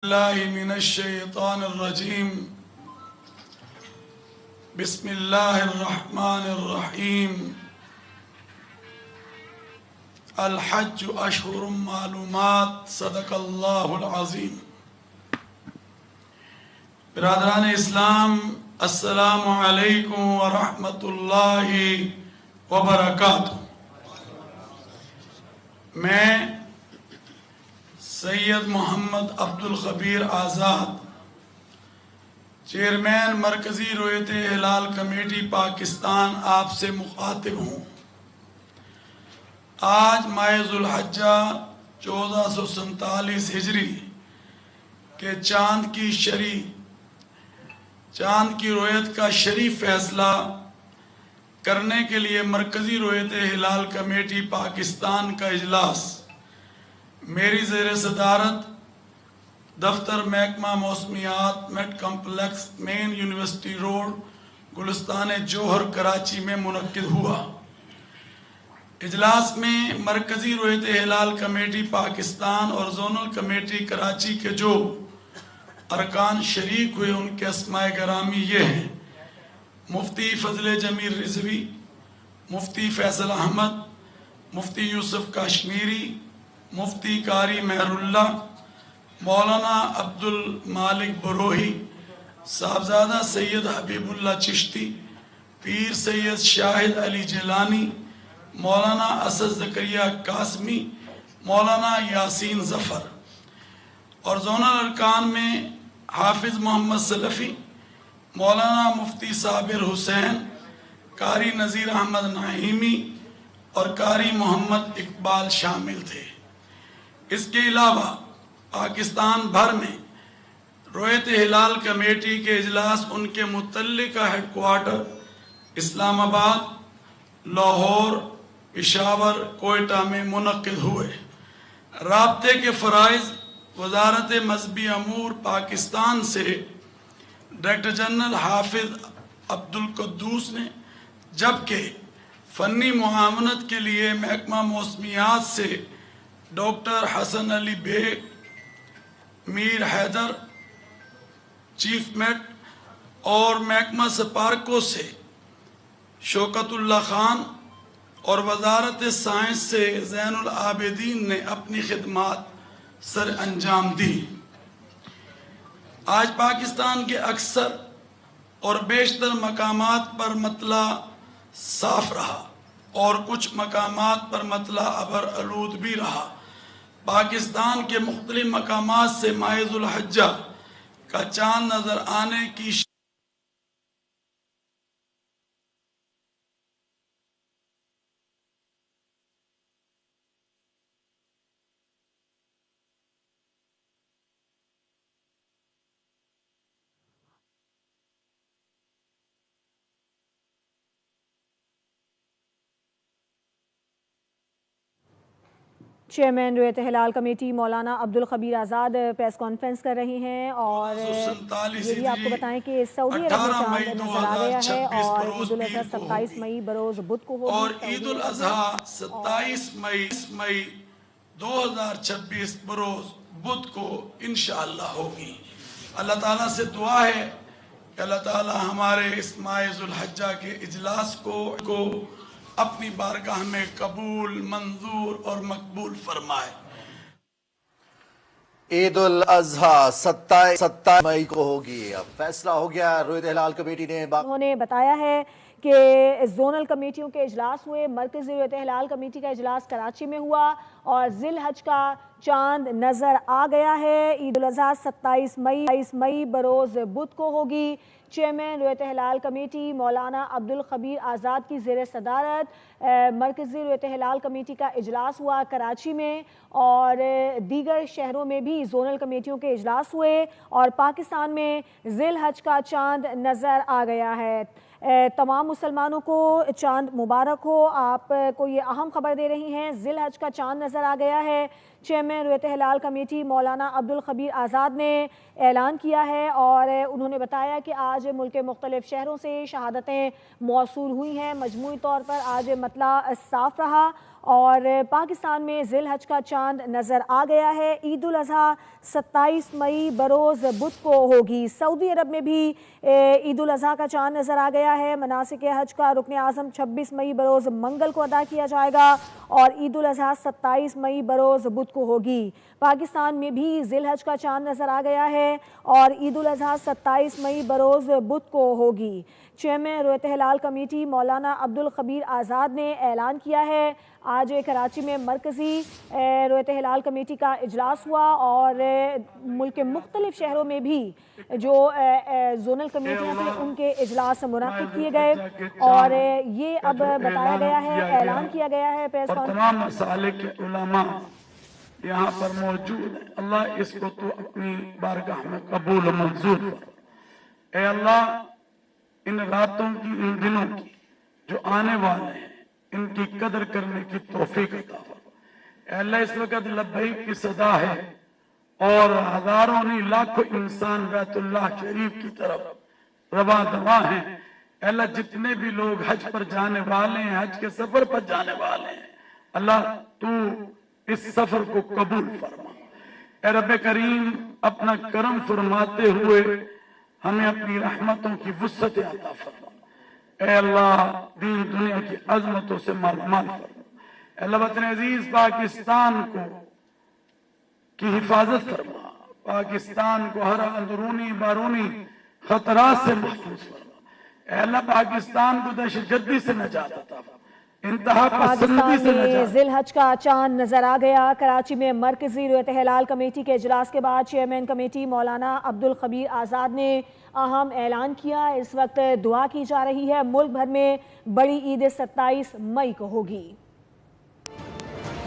الله من الشيطان الرجيم. بسم الله الرحمن الرحيم. الحج أشهر معلومات. صدق الله العظيم. برادران اسلام، السلام علیکم ورحمۃ اللہ وبرکاتہ۔ میں سید محمد عبدالخبیر آزاد، چیئرمین مرکزی رویت ہلال کمیٹی پاکستان، آپ سے مخاطب ہوں۔ آج ماہ ذوالحجہ 1447 ہجری کے چاند کی رویت کا شریف فیصلہ کرنے کے لیے مرکزی رویت ہلال کمیٹی پاکستان کا اجلاس میری زیر صدارت دفتر محکمہ موسمیات میٹ کمپلیکس، مین یونیورسٹی روڈ، گلستان جوہر، کراچی میں منعقد ہوا۔ اجلاس میں مرکزی رویت ہلال کمیٹی پاکستان اور زونل کمیٹی کراچی کے جو ارکان شریک ہوئے، ان کے اسماء گرامی یہ ہیں: مفتی فضل جمیل رضوی، مفتی فیصل احمد، مفتی یوسف کاشمیری، مفتی قاری مہر اللہ، مولانا عبد المالک بروہی، صاحبزادہ سید حبیب اللہ چشتی، پیر سید شاہد علی جیلانی، مولانا اسد زکریا قاسمی، مولانا یاسین ظفر، اور زونل ارکان میں حافظ محمد سلفی، مولانا مفتی صابر حسین، قاری نذیر احمد نعیمی اور قاری محمد اقبال شامل تھے۔ اس کے علاوہ پاکستان بھر میں رویت ہلال کمیٹی کے اجلاس ان کے متعلقہ ہیڈ کوارٹر اسلام آباد، لاہور، پشاور، کوئٹہ میں منعقد ہوئے۔ رابطے کے فرائض وزارت مذہبی امور پاکستان سے ڈائریکٹر جنرل حافظ عبدالقدوس نے، جبکہ فنی معاونت کے لیے محکمہ موسمیات سے ڈاکٹر حسن علی بیگ، میر حیدر چیف میٹ، اور محکمہ سپارکو سے شوکت اللہ خان اور وزارت سائنس سے زین العابدین نے اپنی خدمات سر انجام دی۔ آج پاکستان کے اکثر اور بیشتر مقامات پر مطلع صاف رہا اور کچھ مقامات پر مطلع ابر آلود بھی رہا۔ پاکستان کے مختلف مقامات سے ماہ ذوالحجہ کا چاند نظر آنے کی چیئرمین رویت ہلال کمیٹی مولانا عبدالخبیر آزاد پریس کانفرنس کر رہی ہیں، اور یہ بھی آپ کو بتائیں کہ سعودی عرب میں چاند نظر آ گیا ہے، اور عید الاضحیٰ 27 مئی بروز بدھ کو ہوگی، اور عید الاضحیٰ 27 مئی 2026 بروز بدھ کو انشاءاللہ ہوگی۔ اللہ تعالیٰ سے دعا ہے کہ اللہ تعالیٰ ہمارے اس ماہ ذوالحجہ کے اجلاس کو اپنی بارگاہ میں قبول، منظور اور مقبول فرمائے۔ عید الاضحیٰ 27 مئی کو ہوگی، اب فیصلہ ہو گیا۔ رویت ہلال کمیٹی نے انہوں نے بتایا ہے کہ زونل کمیٹیوں کے اجلاس ہوئے، مرکزی رویت ہلال کمیٹی کا اجلاس کراچی میں ہوا اور ذی الحج کا چاند نظر آ گیا ہے۔ عید الاضحیٰ 27 مئی بروز بدھ کو ہوگی۔ چیئرمین رویت ہلال کمیٹی مولانا عبدالخبیر آزاد کی زیر صدارت مرکزی رویت ہلال کمیٹی کا اجلاس ہوا کراچی میں، اور دیگر شہروں میں بھی زونل کمیٹیوں کے اجلاس ہوئے، اور پاکستان میں ذی الحج کا چاند نظر آ گیا ہے۔ تمام مسلمانوں کو چاند مبارک ہو۔ آپ کو یہ اہم خبر دے رہی ہیں، ذی الحج کا چاند نظر آ گیا ہے۔ چیئرمین رویت ہلال کمیٹی مولانا عبدالخبیر آزاد نے اعلان کیا ہے، اور انہوں نے بتایا کہ آج ملک کے مختلف شہروں سے شہادتیں موصول ہوئی ہیں۔ مجموعی طور پر آج مطلع صاف رہا، اور پاکستان میں ذی الحج کا چاند نظر آ گیا ہے۔ عید الاضحیٰ 27 مئی بروز بدھ کو ہوگی۔ سعودی عرب میں بھی عید الاضحیٰ کا چاند نظر آ گیا ہے۔ مناسک حج کا رکن اعظم 26 مئی بروز منگل کو ادا کیا جائے گا اور عید الاضحیٰ 27 مئی بروز بدھ کو ہوگی۔ پاکستان میں بھی ذی الحج کا چاند نظر آ گیا ہے اور عید الاضحیٰ 27 مئی بروز بدھ کو ہوگی۔ چیئرمین رویت ہلال کمیٹی مولانا عبدالخبیر آزاد نے اعلان کیا ہے۔ آج کراچی میں مرکزی رویت ہلال کمیٹی کا اجلاس ہوا اور ملک کے مختلف شہروں میں بھی جو زونل کمیٹیاں تھیں ان کے اجلاس منعقد کیے گئے اور یہ اب بتایا گیا ہے، اعلان کیا گیا ہے پریس کانفرنس۔ تمام مسالک کے علماء یہاں پر موجود ہیں۔ اللہ اس کو تو اپنی بارگاہ میں قبول و منظور کر۔ اے اللہ ان راتوں کی، ان دنوں کی جو آنے والے ہیں، ان کی قدر کرنے کی توفیق عطا فرما۔ اے اللہ اس وقت لبیک کی صدا ہے اور ہزاروں نہیں لاکھوں انسان بیت اللہ شریف کی طرف رواں دواں ہیں۔ اے اللہ جتنے بھی لوگ حج پر جانے والے ہیں، حج کے سفر پر جانے والے ہیں، اللہ تو اس سفر کو قبول فرما۔ اے رب کریم اپنا کرم فرماتے ہوئے ہمیں اپنی رحمتوں کی وسعت عطا فرما۔ اے اللہ دین دنیا کی عظمتوں سے مالامال فرما۔ اے اللہ وطن عزیز پاکستان کی حفاظت فرما، پاکستان کو ہر اندرونی بیرونی خطرات سے محفوظ فرما۔ اے اللہ پاکستان کو دہشت گردی سے نجات عطا فرما، انتہا پسندی سے پاکستان میں نجات۔ ذی الحج کا چاند نظر آ گیا۔ کراچی میں مرکزی رویت ہلال کمیٹی کے اجلاس کے بعد چیئرمین کمیٹی مولانا عبدالخبیر آزاد نے اہم اعلان کیا۔ اس وقت دعا کی جا رہی ہے۔ ملک بھر میں بڑی عید 27 مئی کو ہوگی۔